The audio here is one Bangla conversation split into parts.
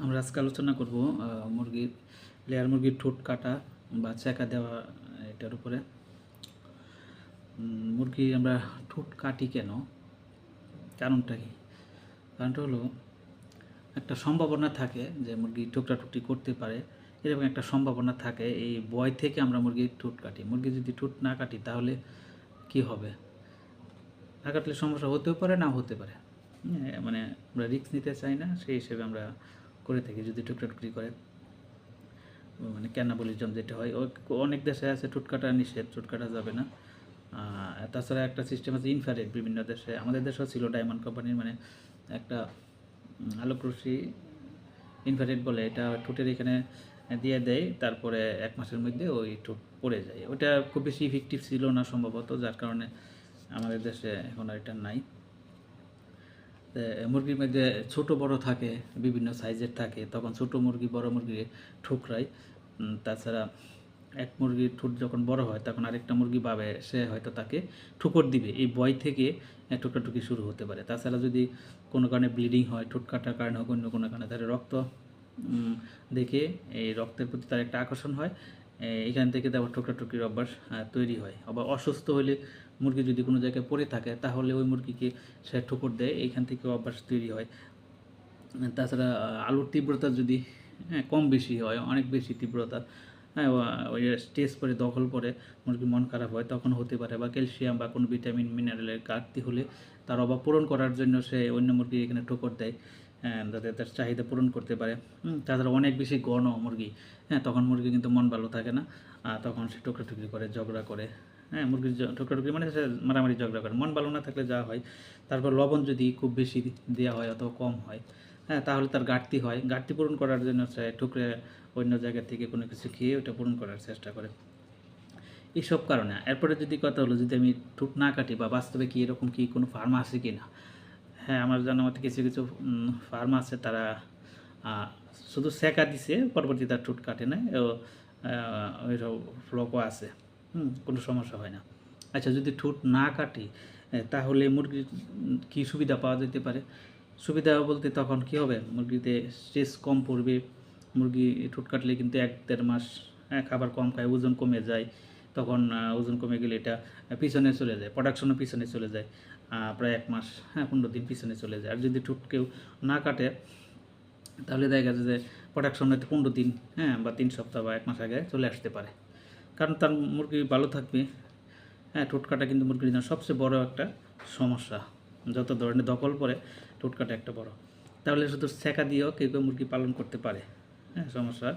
আমরা আজকে আলোচনা করব মুরগির লেয়ার মুরগির ঠোঁট কাটা বা চেকা দেওয়া এটার উপরে। মুরগি আমরা ঠোঁট কাটি কেন, কারণটা কি? কারণটা হলো একটা সম্ভাবনা থাকে যে মুরগি টুকরাটুকরি করতে পারে, এরকম একটা সম্ভাবনা থাকে। এই ভয় থেকে আমরা মুরগির ঠোঁট কাটি। মুরগি যদি ঠোঁট না কাটি তাহলে কি হবে? না কাটলে সমস্যা হতেও পারে, নাও হতে পারে। মানে আমরা রিস্ক নিতে চাই না, সেই হিসেবে আমরা করে থাকি। যদি টুকরাটুকরি করে মানে ক্যানাবলিজম যেটা হয়, অনেক দেশে আছে ঠোঁট কাটা নিষেধ, ঠোঁট কাটা যাবে না। তাছাড়া একটা সিস্টেম আছে ইনফ্রারেড, বিভিন্ন দেশে, আমাদের দেশেও ছিল ডায়মন্ড কোম্পানির, মানে একটা আলোক রশ্মি ইনফ্রারেড বলে, এটা ঠোঁটের এখানে দিয়ে দেয়, তারপরে 1 মাসের মধ্যে ওই ঠোঁট পড়ে যায়। ওটা খুব বেশি ইফেক্টিভ ছিল না সম্ভবত, যার কারণে আমাদের দেশে এখন আর এটা নাই। মুরগির মধ্যে ছোট বড় থাকে, বিভিন্ন সাইজের থাকে, তখন ছোট মুরগি বড় মুরগি ঠুকরায়। তাছাড়া এক মুরগির ঠোঁট যখন বড় হয় তখন আরেকটা মুরগি পাবে, সে হয়তো তাকে ঠুকর দিবে। এই ভয় থেকে ঠুকরাঠুকি শুরু হতে পারে। তাছাড়া যদি কোনো কারণে ব্লিডিং হয়, ঠোঁট কাটার কারণে হোক, অন্য কোনো কারণে, তাহলে রক্ত দেখে এই রক্তের প্রতি তার একটা আকর্ষণ হয়, এখান থেকে আবার ঠোকরাঠুকির অভ্যাস তৈরি হয়। আবার অসুস্থ হলে মুরগি যদি কোনো জায়গায় পড়ে থাকে তাহলে ওই মুরগিকে সে ঠোকর দেয়, এইখান থেকে অভ্যাস তৈরি হয়। তাছাড়া আলুর তীব্রতা যদি কম বেশি হয়, অনেক বেশি তীব্রতা, ওই স্টেজ পরে দখল পরে মুরগির মন খারাপ হয়, তখন হতে পারে। বা ক্যালসিয়াম বা কোনো ভিটামিন মিনারেলের ঘাটতি হলে তার অভাব পূরণ করার জন্য সে অন্য মুরগি এখানে ঠোকর দেয়, যাতে তার চাহিদা পূরণ করতে পারে। তাছাড়া অনেক বেশি ঘন মুরগি, তখন মুরগি কিন্তু মন ভালো থাকে না, তখন সে ঠোকরাঠুকরি করে, ঝগড়া করে। মুরগির ঠোকরাঠুকরি মানে সে মারামারি ঝগড়া করে। মন ভালো না থাকলে যা হয়, তারপর লবণ যদি খুব বেশি দেওয়া হয় অথবা কম হয়, তাহলে তার ঘাটতি হয়। ঘাটতি পূরণ করার জন্য সে ঠুকরে অন্য জায়গা থেকে কোনো কিছু খেয়ে ওটা পূরণ করার চেষ্টা করে। এইসব কারণে এরপরে যদি কথা হলো, যদি আমি ঠুক না কাটি, বা বাস্তবে কি এরকম কি কোনো ফার্মা আছে কি না? হ্যাঁ, আমার জানা মতে কিছু কিছু ফার্মা আছে, তারা শুধু সেকা দিছে, পরবর্তী তার ঠোঁট কাটে না, ওইসব ফ্লকও আছে। কোনো সমস্যা হয় না। আচ্ছা, যদি ঠোঁট না কাটি তাহলে মুরগির কী সুবিধা পাওয়া যেতে পারে? সুবিধা বলতে তখন কী হবে, মুরগিতে স্ট্রেস কম পড়বে। মুরগি ঠোঁট কাটলে কিন্তু 1-1.5 মাস খাবার কম খায়, ওজন কমে যায়। তখন ওজন কমে গেলে এটা পিছনে চলে যায়, প্রোডাকশনও পিছনে চলে যায়, প্রায় 1 মাস, 15 দিন পিছনে চলে যায়। আর যদি ঠোঁট কেউ না কাটে তাহলে দেখা যায় যে প্রোডাকশন হয়তো 15 দিন, বা 3 সপ্তাহ বা 1 মাস আগে চলে আসতে পারে। কারণ তার মুরগি ভালো থাকবে। ঠোঁট কাটা কিন্তু মুরগির জন্য সবচেয়ে বড় একটা সমস্যা। যত ধরনের দখল পড়ে, ঠোঁট কাটা একটা বড়। তাহলে শুধু সেকা দিয়েও কেউ কেউ মুরগি পালন করতে পারে, সমস্যা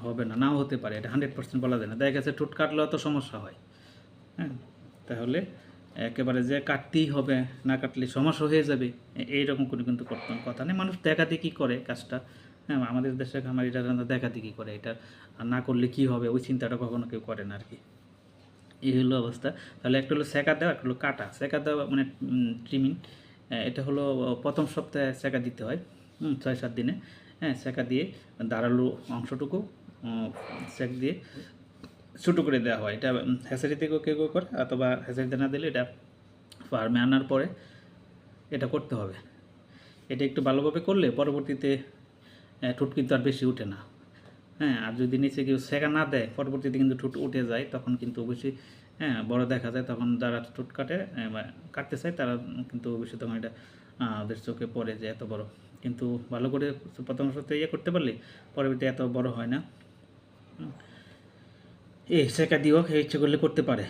হবে না, নাও হতে পারে, এটা 100% বলা যায় না। দেখা গেছে ঠোঁট কাটলেও তো সমস্যা হয়। তাহলে একেবারে যে কাটতেই হবে, না কাটলে সমস্যা হয়ে যাবে, এইরকম কোনো কিন্তু কথা নেই। মানুষ দেখাদেখি করে কাজটা। আমাদের দেশে খামারিরা দেখাদেখি করে, এটা না করলে কি হবে, ওই চিন্তাটা কখনো কেউ করে না আর কি। এই হলো অবস্থা। তাহলে একটা হলো সেকা দেওয়া, একটা হলো কাটা। সেকা দেওয়া মানে ট্রিমিং, এটা হলো প্রথম সপ্তাহে সেকা দিতে হয়, 6-7 দিনে। সেকা দিয়ে দাঁড়ালো অংশটুকু সেক দিয়ে ছোটো করে দেওয়া হয়। এটা হ্যাচারি থেকেও কেউ কেউ করে, অথবা হ্যাচারিতে না দিলে এটা ফার্মে আনার পরে এটা করতে হবে। এটা একটু ভালোভাবে করলে পরবর্তীতে ঠোঁট কিন্তু আর বেশি উঠে না। আর যদি নিচে কেউ সেকা না দেয়, পরবর্তীতে কিন্তু ঠোঁট উঠে যায়, তখন কিন্তু অবশ্যই বড় দেখা যায়। তখন যারা ঠোঁট কাটে বা কাটতে চায় তারা কিন্তু অবশ্যই তখন এটা ওদের চোখে পড়ে যে এত বড়। কিন্তু ভালো করে প্রথম সপ্তাহে করতে পারলে পরবর্তীতে এত বড় হয় না। সেকা দিয়েও ইচ্ছে করলে করতে পারে।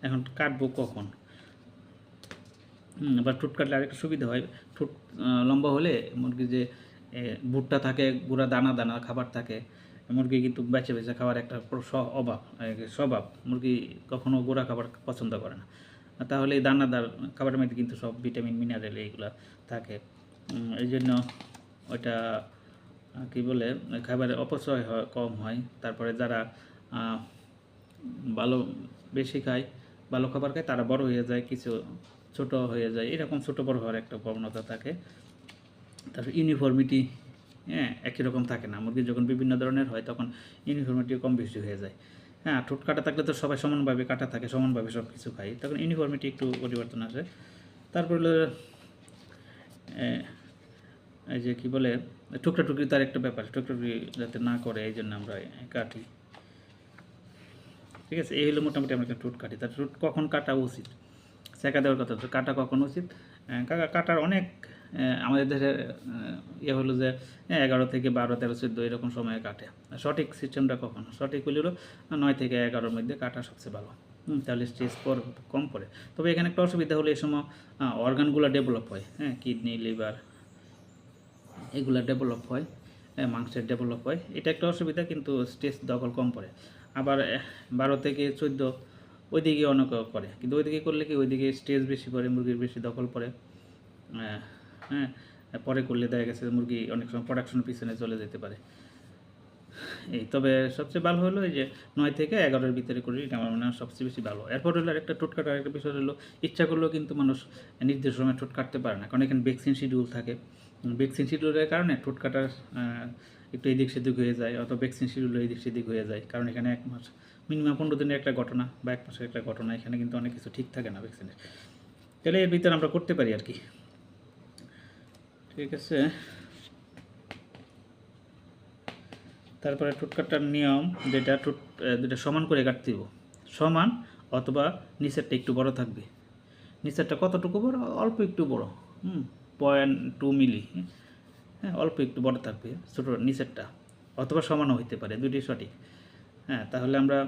এখন কাটবো কখন? আবার ঠোঁট কাটলে আরেকটা সুবিধা হয়, ঠোঁট লম্বা হলে মুরগির যে ভুট্টা থাকে, গুঁড়া দানা দানা খাবার থাকে, মুরগি কিন্তু বেছে বেছে খাওয়ার একটা স্বভাব। মুরগি কখনও গুঁড়া খাবার পছন্দ করে না। তাহলে এই দানাদার খাবারের মধ্যে কিন্তু সব ভিটামিন মিনারেল এইগুলো থাকে। এই জন্য ওইটা কী বলে, খাবারের অপচয় কম হয়। তারপরে যারা ভালো বেশি খায়, ভালো খাবার খায়, তারা বড় হয়ে যায়, কিছু ছোট হয়ে যায়, এরকম ছোট বড় হওয়ার একটা প্রবণতা থাকে। তারপর ইউনিফর্মিটি একই রকম থাকে না। মুরগি যখন বিভিন্ন ধরনের হয় তখন ইউনিফর্মিটি কম বেশি হয়ে যায়। ঠোঁট কাটা থাকলে তো সবাই সমানভাবে কাটা থাকে, সমানভাবে সব কিছু খায়, তখন ইউনিফর্মিটি একটু পরিবর্তন আসে। তারপর এই যে কী বলে টুকরা টুকরি, তার একটা ব্যাপার, টুকরি যাতে না করে এই জন্য আমরা কাটি। ঠিক আছে, এই হলো মোটামুটি আমরা একটা টুট কাটি। তার টুট কখন কাটা উচিত, সেঁকা দেওয়ার কথা, তো কাটা কখন উচিত? কাটার অনেক আমাদের দেশে ইয়ে হলো যে 11 থেকে 12, 13, 14 এরকম সময়ে কাটে। সঠিক সিস্টেমটা কখন? সঠিক হলো 9 থেকে 11-র মধ্যে কাটা সবচেয়ে ভালো। তাহলে স্ট্রেস কম পড়ে। তবে এখানে একটা অসুবিধা হলো এই সময় অর্গানগুলো ডেভেলপ হয়, কিডনি, লিভার এগুলো ডেভেলপ হয়, মাংসের ডেভেলপ হয়, এটা একটা অসুবিধা, কিন্তু স্ট্রেস দখল কম পড়ে। আবার 12 থেকে 14 ওইদিকে অনেক করে, কিন্তু ওইদিকে করলে কি ওইদিকে স্ট্রেস বেশি পড়ে, মুরগির বেশি দখল পড়ে। হ্যাঁ, পরে করলে দেখা গেছে মুরগি অনেক সময় প্রোডাকশনের পিছনে চলে যেতে পারে। তবে সবচেয়ে ভালো হলো এই যে 9 থেকে 11-এর ভিতরে করি, এটা আমার মনে হয় সবচেয়ে বেশি ভালো। এরপর হলো আরেকটা ঠোঁট কাটার আরেকটা বিষয় হলো, ইচ্ছা করলেও কিন্তু মানুষ নির্দিষ্ট সময় ঠোঁট কাটতে পারে না, কারণ এখানে ভ্যাকসিন শিডিউল থাকে। ভ্যাকসিন শিডিউলের কারণে ঠোঁট কাটার একটু এদিক সেদিক হয়ে যায়, অথবা ভ্যাকসিন শিডিউল এদিক সেদিক হয়ে যায়, কারণ এখানে 1 মাস মিনিমাম 15 দিনের একটা ঘটনা বা 1 মাসের একটা ঘটনা, এখানে কিন্তু অনেক কিছু ঠিক থাকে না ভ্যাকসিনের। তাহলে এর ভিতরে আমরা করতে পারি আর কি। ঠিক আছে, তারপরে ঠোঁট কাটার নিয়ম যেটা, দুটা সমান করে কাটতে দিব, সমান, অথবা নিচেরটা একটু বড় থাকবে। নিচেরটা কতটুকু বড়? অল্প একটু বড়, 0.2 মিলি, অল্প একটু বড় থাকবে ছোটো নিচেরটা, অথবা সমানও হইতে পারে, দুটি সঠিক। তাহলে আমরা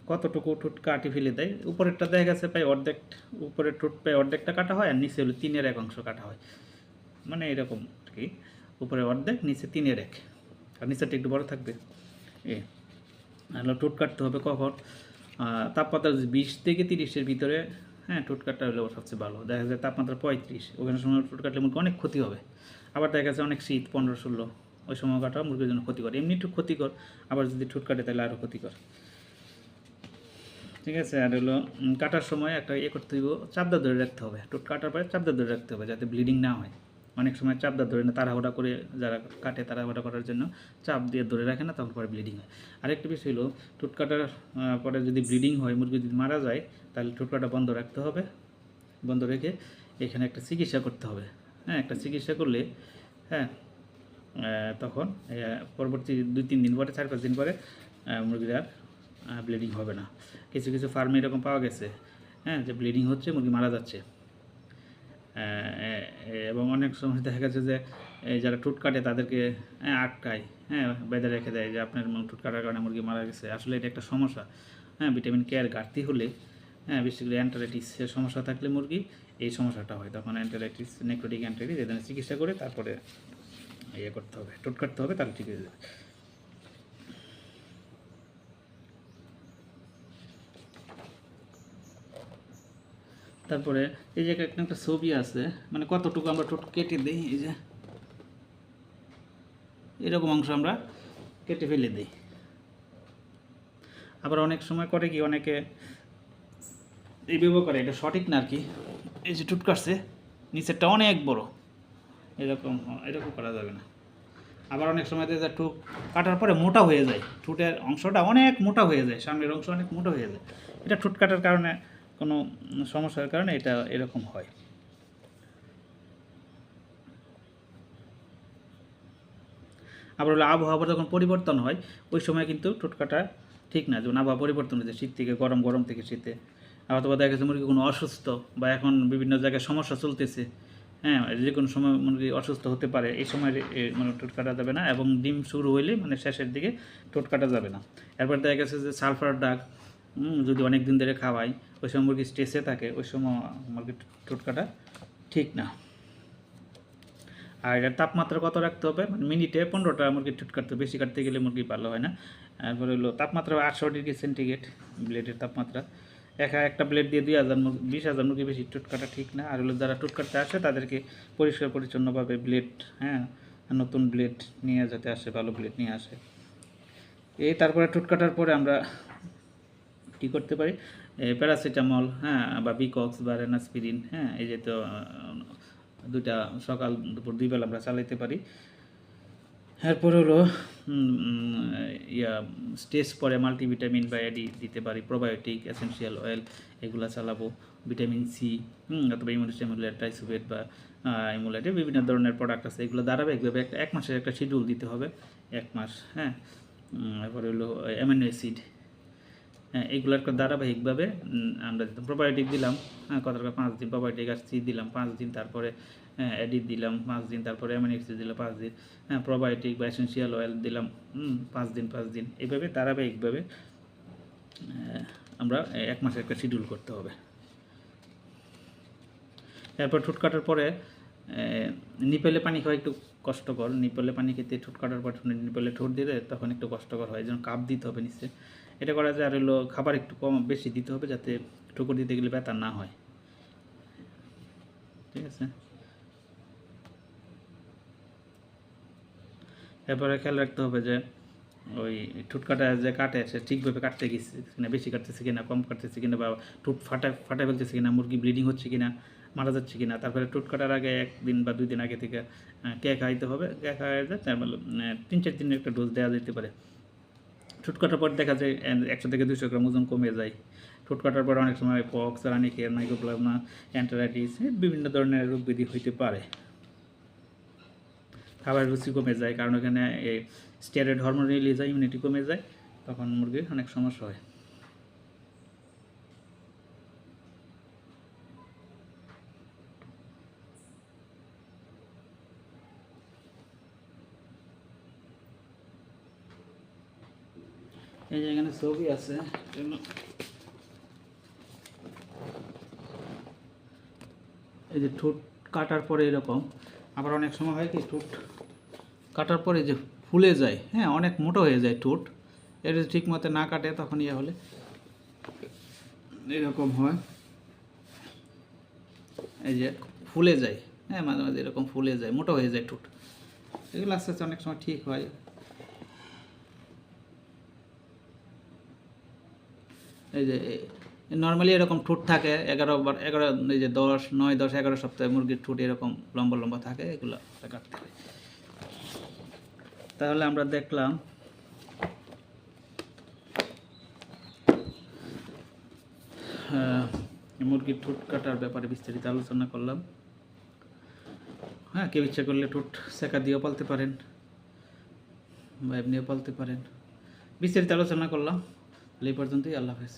কতটুকু ঠোঁট কাটি ফেলে দেয়, উপরেরটা দেখা গেছে প্রায় অর্ধেক, উপরের ঠোঁট প্রায় অর্ধেকটা কাটা হয়, আর নিচে হলো 3-এর 1 অংশ কাটা হয়, মানে এরকম আর কি, উপরে অর্ধেক, নিচে 3-এর 1, আর নিচেরটা একটু বড় থাকবে। হলো ঠোঁট কাটতে হবে কখন? তাপমাত্রা 20 থেকে 30-এর ভিতরে, ঠোঁট কাটটা হলে সবচেয়ে ভালো। দেখা যায় তাপমাত্রা 35, ওখানে সময় ঠোঁট কাটলে মুরগি অনেক ক্ষতি হবে। আবার দেখা যাচ্ছে অনেক শীত, 15-16, ওই সময় কাটা মুরগির জন্য ক্ষতিকর, এমনি একটু ক্ষতিকর, আবার যদি ঠোঁট কাটে তাহলে আরও ক্ষতিকর। ঠিক আছে, আর হলো কাটার সময় একটা করতে হইব, চাপদা ধরে রাখতে হবে, ঠোঁট কাটার পরে চাপদা ধরে রাখতে হবে যাতে ব্লিডিং না হয়। অনেক সময় চাপদা ধরে না, তাড়াহুড়া করে যারা কাটে তাড়াহুড়া করার জন্য চাপ দিয়ে ধরে রাখে না, তখন পরে ব্লিডিং হয়। আরেকটা বিষয় হলো, ঠোঁট কাটার পরে যদি ব্লিডিং হয়, মুরগি যদি মারা যায়, তাহলে ঠোঁট কাটা বন্ধ রাখতে হবে, বন্ধ রেখে এখানে একটা চিকিৎসা করতে হবে। একটা চিকিৎসা করলে তখন পরবর্তী 2-3 দিন পরে, 4-5 দিন পরে মুরগির আর ব্লিডিং হবে না। কিছু কিছু ফার্মে এরকম পাওয়া গেছে, যে ব্লিডিং হচ্ছে, মুরগি মারা যাচ্ছে। এবং অনেক সময় দেখা গেছে যে যারা ঠোঁট কাটে তাদেরকে আটকায়, বেঁধে রেখে দেয় যে আপনার ঠোঁট কাটার কারণে মুরগি মারা গেছে। আসলে এটা একটা সমস্যা। ভিটামিন কে এর ঘাটতি হলে, বিশেষ করে অ্যান্টারাইটিসের সমস্যা থাকলে মুরগি এই সমস্যাটা হয়, তখন অ্যান্টারাইটিস, নেক্রোটিক অ্যান্টারাইটিস, এদের চিকিৎসা করে তারপরে করতে হবে, ঠোঁট কাটতে হবে, তাহলে ঠিক হয়ে যাবে। তারপরে এই যে একটা ছবি আছে, মানে কতটুকু আমরা ঠোঁট কেটে দিই, এই যে এরকম অংশ আমরা কেটে ফেলে দিই। আবার অনেক সময় করে কি, অনেকে এই ব্যবহার করে, এটা সঠিক না আর কি। এই যে ঠোঁট কাটছে, নিচেরটা অনেক বড়, এরকম এরকম করা যাবে না। আবার অনেক সময় দেখা যায় ঠোঁট কাটার পরে মোটা হয়ে যায়, ঠোঁটের অংশটা অনেক মোটা হয়ে যায়, সামনের অংশ অনেক মোটা হয়ে যায়, এটা ঠোঁট কাটার কারণে, কোনো সমস্যার কারণে এটা এরকম হয়। আবার হলো আবহাওয়া যখন পরিবর্তন হয়, ওই সময় কিন্তু ঠোঁট কাটা ঠিক না, যেমন আবহাওয়া পরিবর্তন হয়েছে, শীত থেকে গরম, গরম থেকে শীতে, অথবা দেখা গেছে মুরগি কোনো অসুস্থ, বা এখন বিভিন্ন জায়গায় সমস্যা চলতেছে, যে কোনো সময় মুরগি অসুস্থ হতে পারে, এই সময় মানে ঠোঁট কাটা যাবে না। এবং ডিম শুরু হইলে, মানে শেষের দিকে ঠোঁট কাটা যাবে না। এরপর দেখা গেছে যে সালফার ডাক যদি অনেক দিন ধরে খাওয়াই, ওই সময় মুরগি স্ট্রেসে থাকে, ওই সময় মুরগির ঠোঁট কাটা ঠিক না। আর এটার তাপমাত্রা কত রাখতে হবে, মানে মিনিটে 15টা মুরগির ঠোঁট কাটতে, বেশি কাটতে গেলে মুরগি ভালো হয় না। তারপরে হলো তাপমাত্রা 800 ডিগ্রি সেন্টিগ্রেড ব্লেডের তাপমাত্রা। একটা ব্লেড দিয়ে 20,000 মুরগি বেশি ঠোঁট কাটা ঠিক না। আর হলো যারা ঠোঁট কাটতে আসে তাদেরকে পরিষ্কার পরিচ্ছন্নভাবে ব্লেড, নতুন ব্লেড নিয়ে যাতে আসে, ভালো ব্লেড নিয়ে আসে। তারপরে ঠোঁট কাটার পরে আমরা কী করতে পারি, প্যারাসিটামল, বা বিকক্স বা রেনাসপিরিন, এই যে তো 2টা সকাল দুপুর 2 বেলা আমরা চালাইতে পারি। এরপরে হলো ইয়া স্টেজ পরে মাল্টিভিটামিন বা এডি দিতে পারি, প্রোবায়োটিক, এসেনশিয়াল অয়েল এগুলো চালাবো, ভিটামিন সি অথবা ইমিউনোস্টিমুলেট, টাইসুবেট বা ইমুলেটে বিভিন্ন ধরনের প্রোডাক্ট আছে, এগুলো ধারাবাহিকভাবে এক মাসের একটা শিডিউল দিতে হবে, 1 মাস। হ্যাঁ, এরপরে হলো অ্যামিনো অ্যাসিড, হ্যাঁ এগুলো একটা ধারাবাহিকভাবে আমরা দিতাম। প্রোবায়োটিক দিলাম, হ্যাঁ কত টাকা 5 দিন, প্রোবায়োটিক আর সি দিলাম 5 দিন, তারপরে এডিট দিলাম 5 দিন, তারপরে অ্যামিনো অ্যাসিড দিলাম 5 দিন, হ্যাঁ প্রোবায়োটিক বা এসেনশিয়াল অয়েল দিলাম 5 দিন 5 দিন, এইভাবে ধারাবাহিকভাবে আমরা 1 মাসের একটা শিডিউল করতে হবে। এরপর ঠোঁট কাটার পরে নিপেলে পানি খাওয়া একটু কষ্টকর, নিপেলে পানি খেতে ঠোঁট কাটার পর নিপেলে ঠোঁট দিলে তখন একটু কষ্টকর হয়, যেন কাপ দিতে হবে নিচে। এটা করা যায়। আর হলো খাবার একটু কম বেশি দিতে হবে যাতে ঠোকর দিতে গেলে ব্যথা না হয়, ঠিক আছে। এরপরে খেয়াল রাখতে হবে যে ওই ঠোঁট কাটা যে কাটে সে ঠিকভাবে কাটতে গেছে কিনা, বেশি কাটতেছে কিনা, কম কাটতেছে কিনা, বা ঠোঁট ফাটা ফেলতেছে কিনা, মুরগি ব্লিডিং হচ্ছে কিনা, মারা যাচ্ছে কিনা। তারপরে ঠোঁট কাটার আগে 1 দিন বা 2 দিন আগে থেকে কে খাইতে হবে, কে খাওয়া যায় তার 3-4 দিনের একটা ডোজ দেওয়া যেতে পারে। ঠোঁট কাটার পর দেখা যায় 100 থেকে 200 গ্রাম ওজন কমে যায়। ঠোঁট কাটার পর অনেক সময় পক্স, রানিকের, মাইক্রোপ্লাজমা, অ্যান্টারাইটিস বিভিন্ন ধরনের রোগ ব্যাধি হইতে পারে। খাবারের রুচি কমে যায়, কারণ এখানে এই স্টেরয়েড হরমোন রিলিজ হয়, ইমিউনিটি কমে যায়, তখন মুরগির অনেক সমস্যা হয়। এই যে এখানে ছবি আছে, এই যে ঠোঁট কাটার পরে এরকম। আবার অনেক সময় হয় কি ঠোঁট কাটার পরে যে ফুলে যায়, হ্যাঁ অনেক মোটো হয়ে যায় ঠোঁট, এটা ঠিক মতো না কাটে তখন ইয়ে হলে এরকম হয়। এই যে ফুলে যায়, হ্যাঁ মাঝে মাঝে এরকম ফুলে যায়, মোটো হয়ে যায় ঠোঁট, এগুলো আস্তে আস্তে অনেক সময় ঠিক হয়। এই যে নর্মালি এরকম ঠোঁট থাকে 11 এই যে 10, 9, 10, 11 সপ্তাহে মুরগির ঠোঁট এরকম লম্বা লম্বা থাকে, এগুলো কাটতে হয়। তাহলে আমরা দেখলাম মুরগির ঠোঁট কাটার ব্যাপারে বিস্তারিত আলোচনা করলাম। হ্যাঁ কেউ ইচ্ছা করলে ঠোঁট সেকা দিয়েও পালতে পারেন বা এমনিও পালতে পারেন, বিস্তারিত আলোচনা করলাম। এই পর্যন্তই, আল্লাহ হাফেজ।